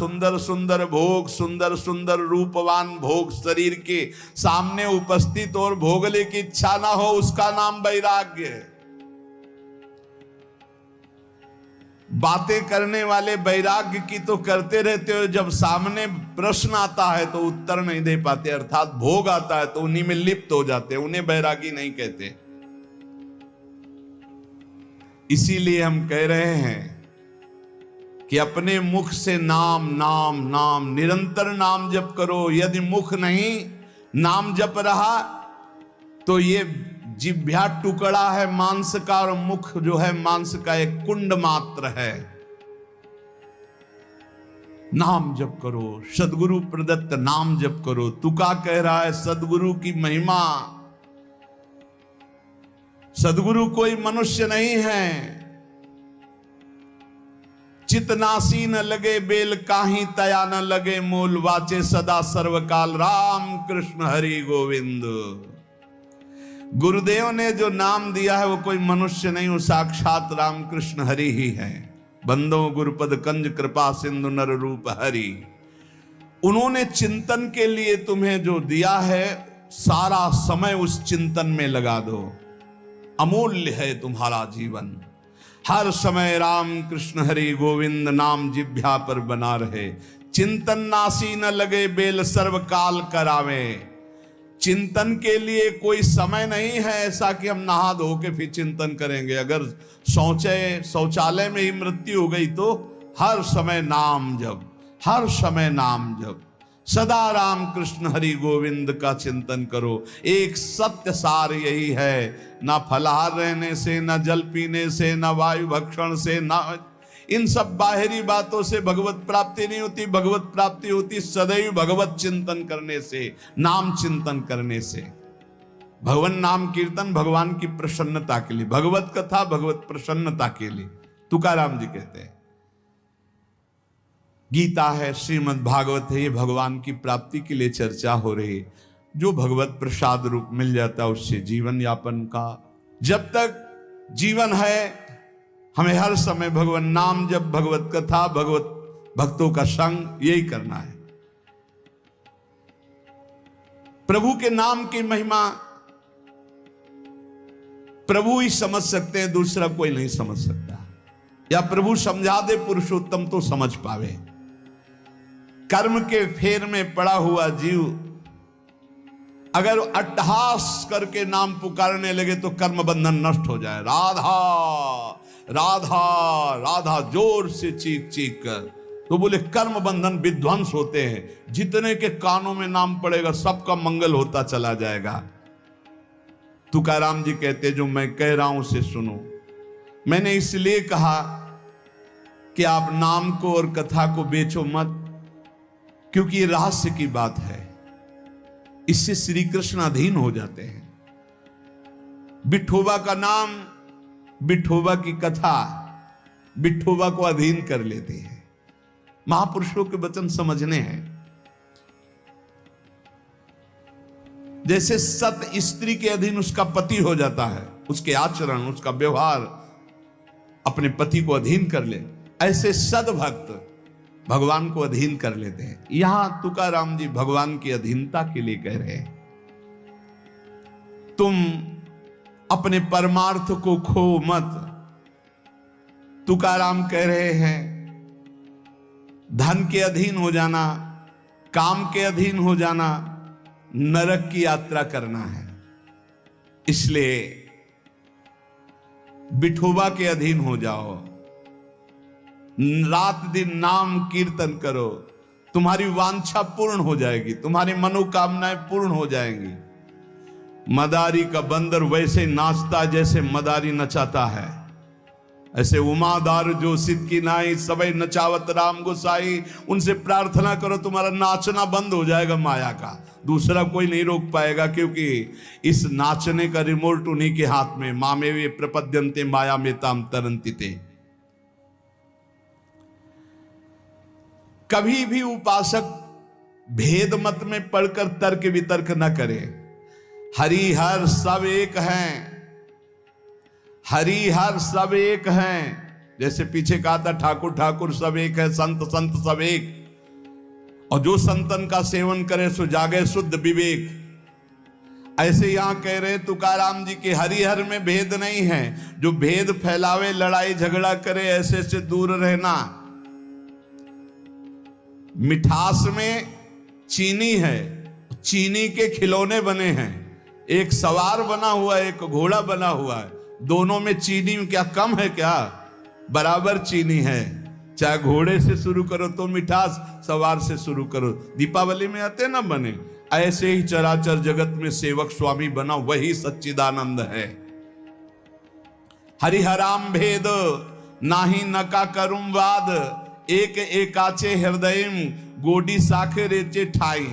सुंदर सुंदर भोग, सुंदर सुंदर रूपवान भोग शरीर के सामने उपस्थित और भोगने की इच्छा ना हो, उसका नाम वैराग्य है। बातें करने वाले वैराग्य की तो करते रहते हो, जब सामने प्रश्न आता है तो उत्तर नहीं दे पाते, अर्थात भोग आता है तो उन्हीं में लिप्त हो जाते हैं, उन्हें वैरागी नहीं कहते। इसीलिए हम कह रहे हैं कि अपने मुख से नाम नाम नाम, निरंतर नाम जप करो। यदि मुख नहीं नाम जप रहा तो ये जिह्वा टुकड़ा है मांस का, और मुख जो है मांस का एक कुंड मात्र है। नाम जप करो, सदगुरु प्रदत्त नाम जप करो। तुका कह रहा है सदगुरु की महिमा। सदगुरु कोई मनुष्य नहीं है। चितनासी न लगे बेल काही, तया न लगे मूल, वाचे सदा सर्वकाल राम कृष्ण हरि गोविंद। गुरुदेव ने जो नाम दिया है वो कोई मनुष्य नहीं, वो साक्षात राम कृष्ण हरि ही है। बंदो गुरुपद कंज कृपा सिंधु नर रूप हरि। उन्होंने चिंतन के लिए तुम्हें जो दिया है, सारा समय उस चिंतन में लगा दो। अमूल्य है तुम्हारा जीवन। हर समय राम कृष्ण हरि गोविंद नाम जिह्वा पर बना रहे। चिंतन नासी न लगे बेल, सर्वकाल करावे। चिंतन के लिए कोई समय नहीं है ऐसा कि हम नहा धो के फिर चिंतन करेंगे। अगर शौचालय में ही मृत्यु हो गई तो हर समय नाम जप, हर समय नाम जप। सदा राम कृष्ण हरि गोविंद का चिंतन करो। एक सत्य सार यही है, ना फलाहार रहने से, ना जल पीने से, ना वायु भक्षण से, ना इन सब बाहरी बातों से भगवत प्राप्ति नहीं होती। भगवत प्राप्ति होती सदैव भगवत चिंतन करने से, नाम चिंतन करने से। भगवान नाम कीर्तन भगवान की प्रसन्नता के लिए, भगवत कथा भगवत प्रसन्नता के लिए। तुकाराम जी कहते हैं, गीता है, श्रीमद् भागवत है, ये भगवान की प्राप्ति के लिए चर्चा हो रही है। जो भगवत प्रसाद रूप मिल जाता है उससे जीवन यापन का। जब तक जीवन है हमें हर समय भगवान नाम जप, भगवत कथा, भगवत भक्तों का संग, यही करना है। प्रभु के नाम की महिमा प्रभु ही समझ सकते हैं, दूसरा कोई नहीं समझ सकता। या प्रभु समझा दे पुरुषोत्तम तो समझ पावे। कर्म के फेर में पड़ा हुआ जीव अगर अट्टहास करके नाम पुकारने लगे तो कर्म बंधन नष्ट हो जाए। राधा राधा राधा जोर से चीख चीख कर, तो बोले कर्म बंधन विध्वंस होते हैं। जितने के कानों में नाम पड़ेगा सबका मंगल होता चला जाएगा। तुकाराम जी कहते, जो मैं कह रहा हूं उसे सुनो। मैंने इसलिए कहा कि आप नाम को और कथा को बेचो मत, क्योंकि ये रहस्य की बात है। इससे श्री कृष्ण अधीन हो जाते हैं। विठोबा का नाम, विठोबा की कथा विठोबा को अधीन कर लेते हैं। महापुरुषों के वचन समझने हैं। जैसे सत स्त्री के अधीन उसका पति हो जाता है, उसके आचरण, उसका व्यवहार अपने पति को अधीन कर ले, ऐसे सद्भक्त भगवान को अधीन कर लेते हैं। यहां तुकाराम जी भगवान की अधीनता के लिए कह रहे हैं, तुम अपने परमार्थ को खो मत। तुकाराम कह रहे हैं, धन के अधीन हो जाना, काम के अधीन हो जाना, नरक की यात्रा करना है। इसलिए विठोबा के अधीन हो जाओ, रात दिन नाम कीर्तन करो, तुम्हारी वांछा पूर्ण हो जाएगी, तुम्हारी मनोकामनाएं पूर्ण हो जाएंगी। मदारी का बंदर वैसे नाचता जैसे मदारी नचाता है, ऐसे उमादार जो सिद्ध की नाई सबई नचावत राम गोसाई। उनसे प्रार्थना करो, तुम्हारा नाचना बंद हो जाएगा माया का, दूसरा कोई नहीं रोक पाएगा, क्योंकि इस नाचने का रिमोट उन्हीं के हाथ में। मामे वे प्रपद्यन्ते माया में ताम तरंती थे। कभी भी उपासक भेद मत में पढ़कर तर्क वितर्क न करे। हरि हर सब एक हैं, हरि हर सब एक हैं। जैसे पीछे कहा था ठाकुर ठाकुर सब एक है, संत संत सब एक। और जो संतन का सेवन करे सो जागे शुद्ध विवेक। ऐसे यहां कह रहे तुकाराम जी के हरिहर में भेद नहीं है, जो भेद फैलावे लड़ाई झगड़ा करे ऐसे से दूर रहना। मिठास में चीनी है, चीनी के खिलौने बने हैं, एक सवार बना हुआ है, एक घोड़ा बना हुआ है, दोनों में चीनी क्या कम है क्या? बराबर चीनी है। चाहे घोड़े से शुरू करो तो मिठास, सवार से शुरू करो, दीपावली में आते ना बने। ऐसे ही चराचर जगत में सेवक स्वामी बना वही सच्चिदानंद है। हरिहराम भेद नाही नका करुम वाद, एक एकाचे हृदयम गोडी साखे रेचे ठाई।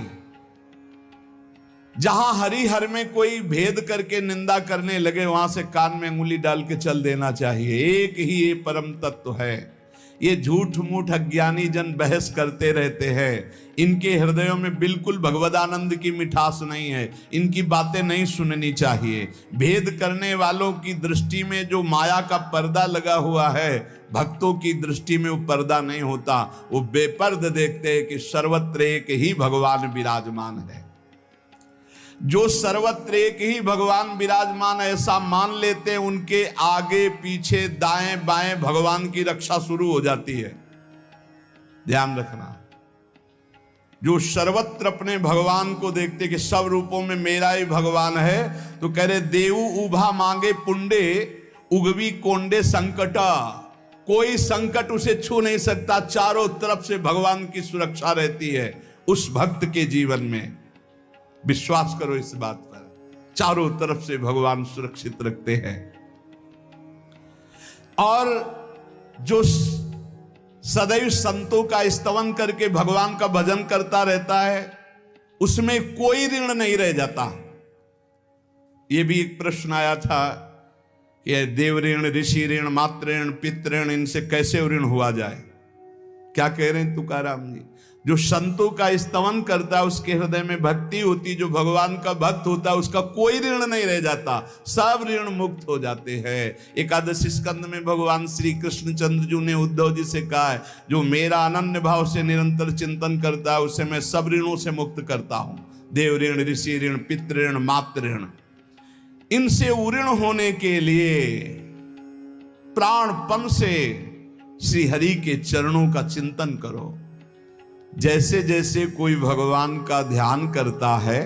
जहां हरिहर में कोई भेद करके निंदा करने लगे वहां से कान में उंगली डाल के चल देना चाहिए। एक ही ये परम तत्व है। ये झूठ मूठ अज्ञानी जन बहस करते रहते हैं, इनके हृदयों में बिल्कुल भगवदानंद की मिठास नहीं है, इनकी बातें नहीं सुननी चाहिए। भेद करने वालों की दृष्टि में जो माया का पर्दा लगा हुआ है, भक्तों की दृष्टि में वो पर्दा नहीं होता। वो बेपर्द देखते हैं कि सर्वत्र एक ही भगवान विराजमान है। जो सर्वत्र एक ही भगवान विराजमान ऐसा मान लेते हैं, उनके आगे पीछे दाएं बाएं भगवान की रक्षा शुरू हो जाती है। ध्यान रखना, जो सर्वत्र अपने भगवान को देखते कि सब रूपों में मेरा ही भगवान है, तो कह रहे देवु उभा मांगे पुंडे उगवी कोंडे संकटा। कोई संकट उसे छू नहीं सकता, चारों तरफ से भगवान की सुरक्षा रहती है उस भक्त के जीवन में। विश्वास करो इस बात पर, चारों तरफ से भगवान सुरक्षित रखते हैं। और जो सदैव संतों का स्तवन करके भगवान का भजन करता रहता है, उसमें कोई ऋण नहीं रह जाता। यह भी एक प्रश्न आया था कि देव ऋण, ऋषि ऋण, मातृ ऋण, पितृ ऋण, इनसे कैसे ऋण हुआ जाए। क्या कह रहे हैं तुकाराम जी? जो संतों का स्तवन करता है उसके हृदय में भक्ति होती, जो भगवान का भक्त होता है उसका कोई ऋण नहीं रह जाता, सब ऋण मुक्त हो जाते हैं। एकादशी स्कंद में भगवान श्री कृष्णचंद्र जी ने उद्धव जी से कहा है, जो मेरा अनन्य भाव से निरंतर चिंतन करता है उसे मैं सब ऋणों से मुक्त करता हूं। देव ऋण, ऋषि ऋण, पितृ ऋण, मातृ ऋण, इनसे उऋण होने के लिए प्राणपन से श्री हरि के चरणों का चिंतन करो। जैसे जैसे कोई भगवान का ध्यान करता है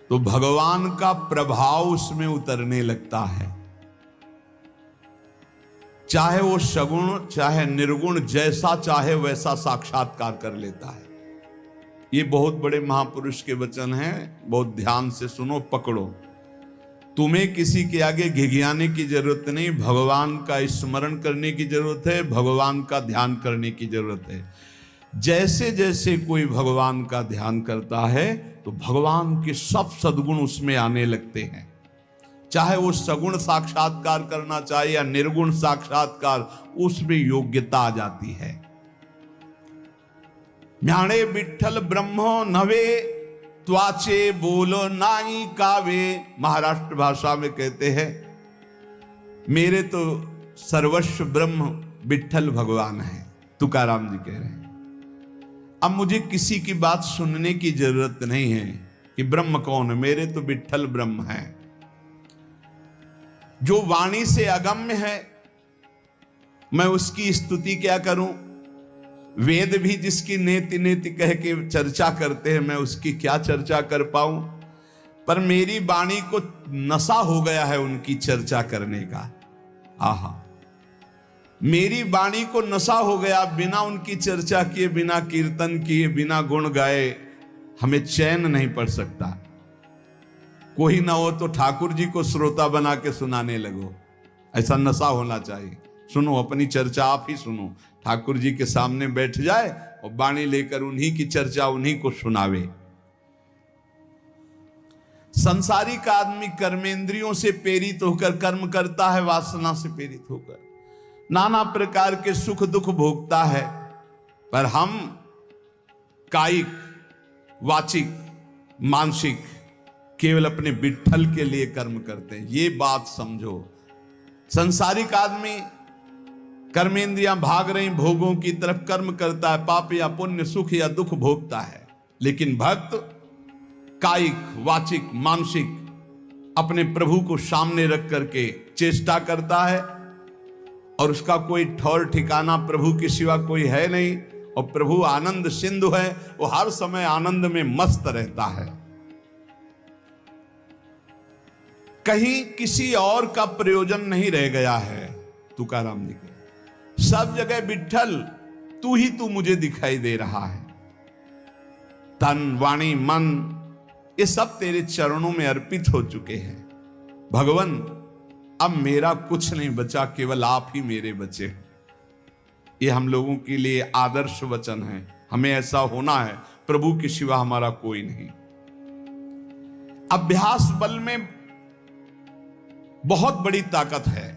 तो भगवान का प्रभाव उसमें उतरने लगता है। चाहे वो सगुण चाहे निर्गुण, जैसा चाहे वैसा साक्षात्कार कर लेता है। ये बहुत बड़े महापुरुष के वचन हैं, बहुत ध्यान से सुनो, पकड़ो। तुम्हें किसी के आगे घिघियाने की जरूरत नहीं, भगवान का स्मरण करने की जरूरत है, भगवान का ध्यान करने की जरूरत है। जैसे जैसे कोई भगवान का ध्यान करता है तो भगवान के सब सद्गुण उसमें आने लगते हैं। चाहे वो सगुण साक्षात्कार करना चाहे या निर्गुण साक्षात्कार, उसमें योग्यता आ जाती है। ज्ञाने विठ्ठल ब्रह्मो नवे त्वाचे बोलो नाई कावे। महाराष्ट्र भाषा में कहते हैं, मेरे तो सर्वस्व ब्रह्म विठ्ठल भगवान है। तुकाराम जी कह रहे हैं, अब मुझे किसी की बात सुनने की जरूरत नहीं है कि ब्रह्म कौन है, मेरे तो विठ्ठल ब्रह्म है। जो वाणी से अगम्य है, मैं उसकी स्तुति क्या करूं? वेद भी जिसकी नेति नेति कह के चर्चा करते हैं, मैं उसकी क्या चर्चा कर पाऊं? पर मेरी वाणी को नशा हो गया है उनकी चर्चा करने का। आहा, मेरी वाणी को नशा हो गया, बिना उनकी चर्चा किए, बिना कीर्तन किए, बिना गुण गाए हमें चैन नहीं पड़ सकता। कोई ना हो तो ठाकुर जी को श्रोता बना के सुनाने लगो, ऐसा नशा होना चाहिए। सुनो, अपनी चर्चा आप ही सुनो, ठाकुर जी के सामने बैठ जाए और वाणी लेकर उन्हीं की चर्चा उन्हीं को सुनावे। संसारिक आदमी कर्मेंद्रियों से प्रेरित होकर कर्म करता है, वासना से प्रेरित होकर नाना प्रकार के सुख दुख भोगता है। पर हम कायिक, वाचिक, मानसिक केवल अपने विठ्ठल के लिए कर्म करते हैं। ये बात समझो। संसारिक आदमी कर्मेंद्रियां भाग रही भोगों की तरफ, कर्म करता है, पाप या पुण्य, सुख या दुख भोगता है। लेकिन भक्त कायिक, वाचिक, मानसिक अपने प्रभु को सामने रख करके चेष्टा करता है, और उसका कोई ठौर ठिकाना प्रभु के सिवा कोई है नहीं। और प्रभु आनंद सिंधु है, वो हर समय आनंद में मस्त रहता है। कहीं किसी और का प्रयोजन नहीं रह गया है। तुकाराम जी के सब जगह विठ्ठल तू ही तू मुझे दिखाई दे रहा है। तन, वाणी, मन ये सब तेरे चरणों में अर्पित हो चुके हैं। भगवान अब मेरा कुछ नहीं बचा, केवल आप ही मेरे बचे हो। ये हम लोगों के लिए आदर्श वचन है। हमें ऐसा होना है, प्रभु के सिवा हमारा कोई नहीं। अभ्यास बल में बहुत बड़ी ताकत है।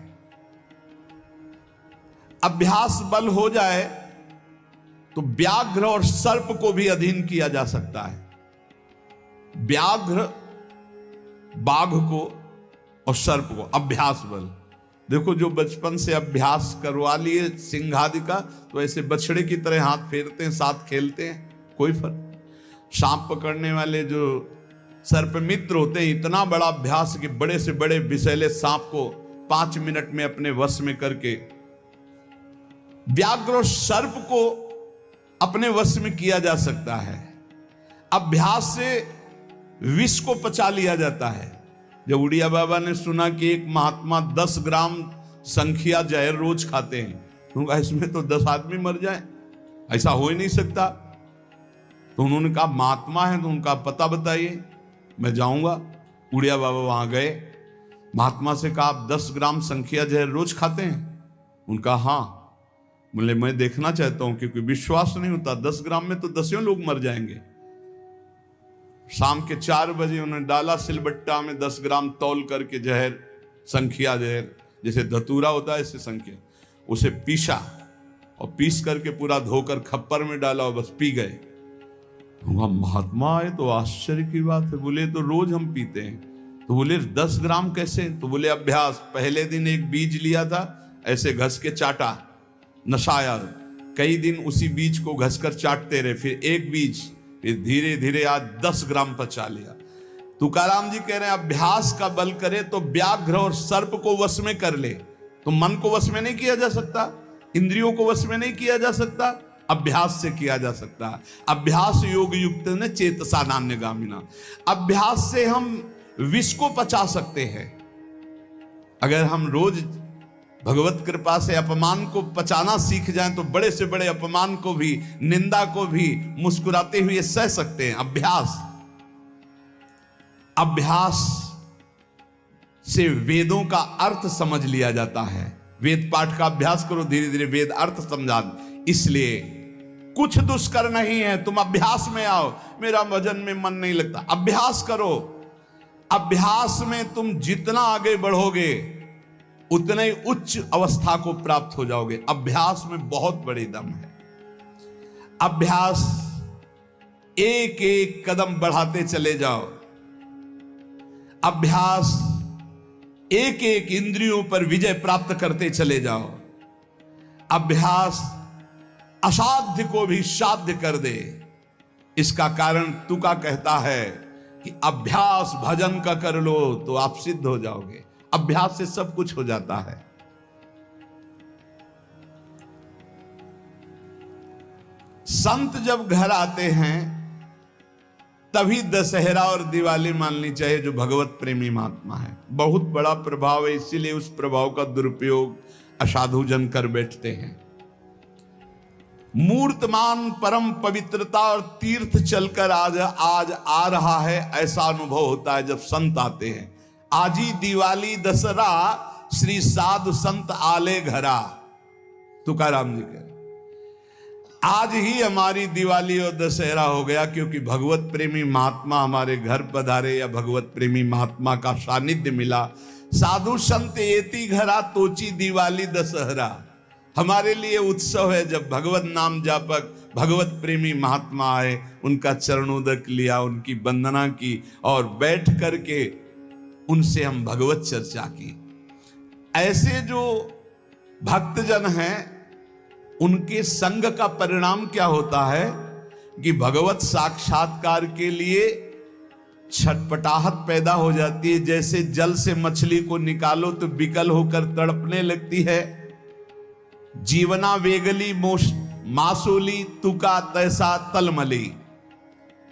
अभ्यास बल हो जाए तो व्याघ्र और सर्प को भी अधीन किया जा सकता है। व्याघ्र, बाघ को और सर्प को अभ्यास बल। देखो, जो बचपन से अभ्यास करवा लिए सिंह आदि का, तो ऐसे बछड़े की तरह हाथ फेरते हैं, साथ खेलते हैं, कोई फर्क। सांप पकड़ने वाले जो सर्प मित्र होते हैं, इतना बड़ा अभ्यास कि बड़े से बड़े विषैले सांप को 5 मिनट में अपने वश में करके, व्याघ्र और सर्प को अपने वश में किया जा सकता है। अभ्यास से विष को पचा लिया जाता है। जब उड़िया बाबा ने सुना कि एक महात्मा 10 ग्राम संख्या जहर रोज खाते हैं, तो इसमें तो 10 आदमी मर जाए, ऐसा हो ही नहीं सकता। तो उन्होंने कहा महात्मा है तो उनका पता बताइए, मैं जाऊंगा। उड़िया बाबा वहां गए, महात्मा से कहा आप 10 ग्राम संख्या जहर रोज खाते हैं? उनका हाँ। बोले मैं देखना चाहता हूं, क्योंकि विश्वास नहीं होता, 10 ग्राम में तो 10 लोग मर जाएंगे। शाम के 4 बजे उन्होंने डाला सिलबट्टा में 10 ग्राम तौल करके जहर, संख्या जहर, जैसे धतूरा होता है ऐसे संख्या, उसे पीसा और पीस करके पूरा धोकर खप्पर में डाला और बस पी गए। महात्मा आए तो आश्चर्य की बात है। बोले तो रोज हम पीते हैं। तो बोले 10 ग्राम कैसे? तो बोले अभ्यास। पहले दिन एक बीज लिया था, ऐसे घस के चाटा, नशाया। कई दिन उसी बीज को घसकर चाटते रहे, फिर एक बीज, फिर धीरे धीरे आज 10 ग्राम पचा लिया। तुकाराम जी कह रहे हैं अभ्यास का बल करे तो व्याघ्र और सर्प को वश में कर ले। तो मन को वश में नहीं किया जा सकता, इंद्रियों को वश में नहीं किया जा सकता, अभ्यास से किया जा सकता है। अभ्यास योग युक्त ने चेतसा नान्यगामिना। अभ्यास से हम विष को पचा सकते हैं। अगर हम रोज भगवत कृपा से अपमान को पचाना सीख जाएं तो बड़े से बड़े अपमान को भी, निंदा को भी मुस्कुराते हुए सह सकते हैं। अभ्यास से वेदों का अर्थ समझ लिया जाता है। वेद पाठ का अभ्यास करो, धीरे धीरे वेद अर्थ समझा। इसलिए कुछ दुष्कर नहीं है, तुम अभ्यास में आओ। मेरा भजन में मन नहीं लगता, अभ्यास करो। अभ्यास में तुम जितना आगे बढ़ोगे उतने ही उच्च अवस्था को प्राप्त हो जाओगे। अभ्यास में बहुत बड़ी दम है। अभ्यास एक एक कदम बढ़ाते चले जाओ। अभ्यास एक एक इंद्रियों पर विजय प्राप्त करते चले जाओ। अभ्यास असाध्य को भी साध्य कर दे। इसका कारण तुका कहता है कि अभ्यास भजन का कर लो तो आप सिद्ध हो जाओगे। अभ्यास से सब कुछ हो जाता है। संत जब घर आते हैं तभी दशहरा और दिवाली माननी चाहिए, जो भगवत प्रेमी महात्मा है। बहुत बड़ा प्रभाव है, इसीलिए उस प्रभाव का दुरुपयोग असाधु जन कर बैठते हैं। मूर्तमान परम पवित्रता और तीर्थ चलकर आज आ रहा है, ऐसा अनुभव होता है जब संत आते हैं। आज ही दिवाली दशहरा श्री साधु संत आले घरा, तुकाराम जी कह, आज ही हमारी दिवाली और दशहरा हो गया, क्योंकि भगवत प्रेमी महात्मा हमारे घर पधारे या भगवत प्रेमी महात्मा का सानिध्य मिला। साधु संत एति घरा तोची दिवाली दशहरा। हमारे लिए उत्सव है जब भगवत नाम जापक भगवत प्रेमी महात्मा आए, उनका चरणोदक लिया, उनकी वंदना की और बैठ करके उनसे हम भगवत चर्चा की। ऐसे जो भक्तजन हैं, उनके संग का परिणाम क्या होता है कि भगवत साक्षात्कार के लिए छटपटाहट पैदा हो जाती है। जैसे जल से मछली को निकालो तो विकल होकर तड़पने लगती है। जीवना वेगली मासूली तुका तैसा तलमली।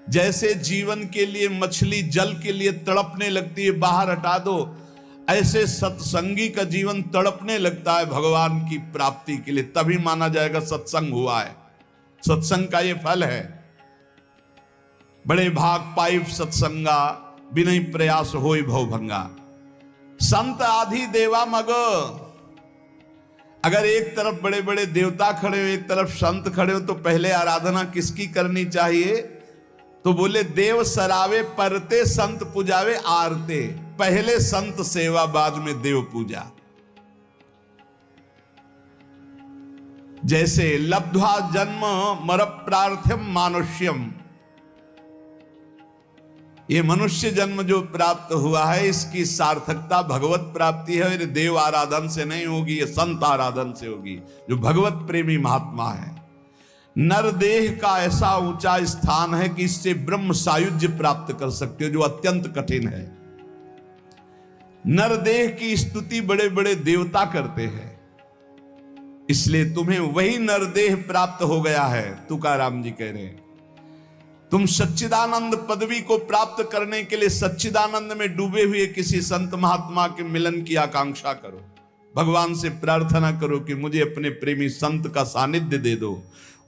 जैसे जीवन के लिए मछली जल के लिए तड़पने लगती है, बाहर हटा दो, ऐसे सत्संगी का जीवन तड़पने लगता है भगवान की प्राप्ति के लिए। तभी माना जाएगा सत्संग हुआ है। सत्संग का ये फल है। बड़े भाग पाइप सत्संगा, बिनय प्रयास होई भवभंगा। संत आधि देवा मग। अगर एक तरफ बड़े बड़े देवता खड़े हो, एक तरफ संत खड़े हो, तो पहले आराधना किसकी करनी चाहिए? तो बोले देव सरावे परते संत पूजावे आरते। पहले संत सेवा, बाद में देव पूजा। जैसे लब्ध्वा जन्म मर प्रार्थ्यम मानुष्यम, ये मनुष्य जन्म जो प्राप्त हुआ है, इसकी सार्थकता भगवत प्राप्ति है। ये देव आराधन से नहीं होगी, ये संत आराधन से होगी, जो भगवत प्रेमी महात्मा है। नरदेह का ऐसा ऊंचा स्थान है कि इससे ब्रह्म सायुज्य प्राप्त कर सकते हो, जो अत्यंत कठिन है। नरदेह की स्तुति बड़े बड़े देवता करते हैं, इसलिए तुम्हें वही नरदेह प्राप्त हो गया है। तुकाराम जी कह रहे हैं, तुम सच्चिदानंद पदवी को प्राप्त करने के लिए सच्चिदानंद में डूबे हुए किसी संत महात्मा के मिलन की आकांक्षा करो। भगवान से प्रार्थना करो कि मुझे अपने प्रेमी संत का सानिध्य दे दो।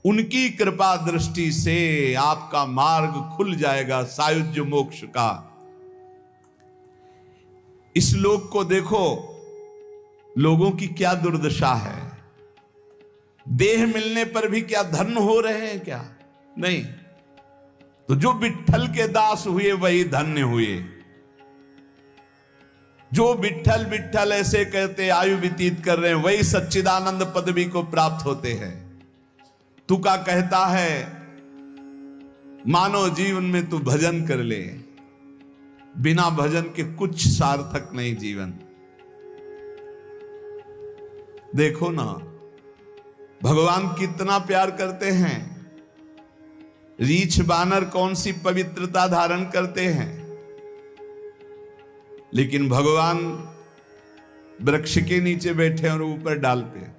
उनकी कृपा दृष्टि से आपका मार्ग खुल जाएगा सायुज्य मोक्ष का। इस लोक को देखो, लोगों की क्या दुर्दशा है। देह मिलने पर भी क्या धन्य हो रहे हैं क्या? नहीं। तो जो विट्ठल के दास हुए वही धन्य हुए। जो विट्ठल विट्ठल ऐसे कहते आयु व्यतीत कर रहे हैं, वही सच्चिदानंद पदवी को प्राप्त होते हैं। तुका कहता है, मानव जीवन में तू भजन कर ले, बिना भजन के कुछ सार्थक नहीं जीवन। देखो ना, भगवान कितना प्यार करते हैं। रीछ बानर कौन सी पवित्रता धारण करते हैं, लेकिन भगवान वृक्ष के नीचे बैठे और ऊपर डाल पे।